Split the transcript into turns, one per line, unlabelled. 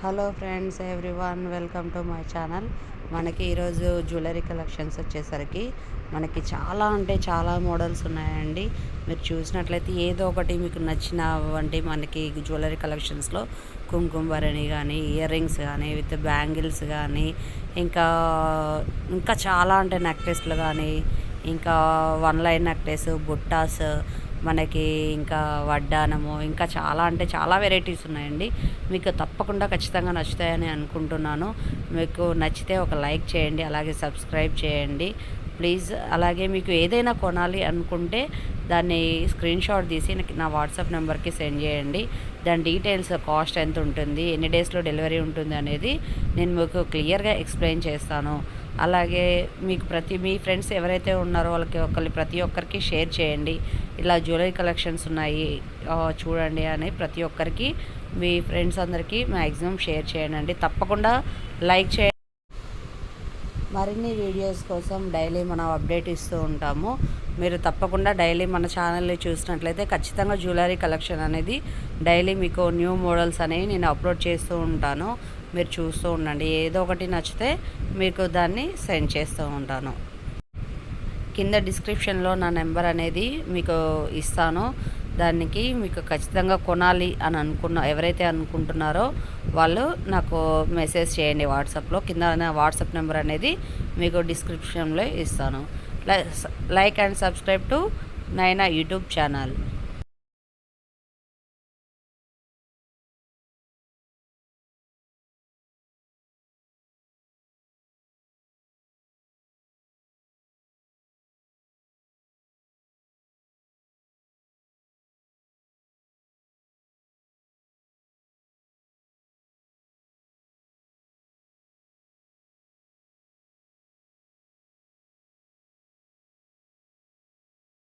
Hello friends everyone, welcome to my channel. మనకి ఈరోజు jewellery collections వచ్చేసరికి మనకి చాలా అంటే చాలా మోడల్స్ ఉన్నాయండి. మీరు చూసినట్లయితే ఏదో ఒకటి మీకు నచ్చిన వంటి మనకి జ్యువెలరీ కలెక్షన్స్లో కుంకుమ భరణి కానీ, ఇయర్ రింగ్స్ కానీ, విత్ బ్యాంగిల్స్ కానీ, ఇంకా ఇంకా చాలా అంటే నెక్లెస్లు కానీ, ఇంకా వన్ లైన్ నెక్లెస్, బుట్టాస్, మనకి ఇంకా వడ్డానము, ఇంకా చాలా అంటే చాలా వెరైటీస్ ఉన్నాయండి. మీకు తప్పకుండా ఖచ్చితంగా నచ్చుతాయని అనుకుంటున్నాను. మీకు నచ్చితే ఒక లైక్ చేయండి, అలాగే సబ్స్క్రైబ్ చేయండి ప్లీజ్. అలాగే మీకు ఏదైనా కొనాలి అనుకుంటే దాన్ని స్క్రీన్ షాట్ తీసి నా వాట్సాప్ నెంబర్కి సెండ్ చేయండి. దాని డీటెయిల్స్, కాస్ట్ ఎంత ఉంటుంది, ఎన్ని డేస్లో డెలివరీ ఉంటుంది అనేది నేను మీకు క్లియర్గా ఎక్స్ప్లెయిన్ చేస్తాను. అలాగే మీకు మీ ఫ్రెండ్స్ ఎవరైతే ఉన్నారో వాళ్ళకి ప్రతి ఒక్కరికి షేర్ చేయండి. ఇలా జ్యువెలరీ కలెక్షన్స్ ఉన్నాయి చూడండి అని ప్రతి ఒక్కరికి, మీ ఫ్రెండ్స్ అందరికీ మ్యాక్సిమం షేర్ చేయండి. తప్పకుండా లైక్ చేయండి. మరిన్ని వీడియోస్ కోసం డైలీ మనం అప్డేట్ ఇస్తూ ఉంటాము. మీరు తప్పకుండా డైలీ మన ఛానల్ని చూసినట్లయితే ఖచ్చితంగా జ్యువెలరీ కలెక్షన్ అనేది డైలీ మీకు న్యూ మోడల్స్ అనేవి నేను అప్లోడ్ చేస్తూ ఉంటాను. మీరు చూస్తూ ఉండండి. ఏదో ఒకటి నచ్చితే మీకు దాన్ని సెండ్ చేస్తూ ఉంటాను. కింద డిస్క్రిప్షన్లో నా నెంబర్ అనేది మీకు ఇస్తాను. దానికి మీకు ఖచ్చితంగా కొనాలి అని ఎవరైతే అనుకుంటున్నారో వాళ్ళు నాకు మెసేజ్ చేయండి వాట్సాప్లో. కింద వాట్సాప్ నెంబర్ అనేది మీకు డిస్క్రిప్షన్లో ఇస్తాను. లైక్ అండ్ సబ్స్క్రైబ్ టు నైనా యూట్యూబ్ ఛానల్.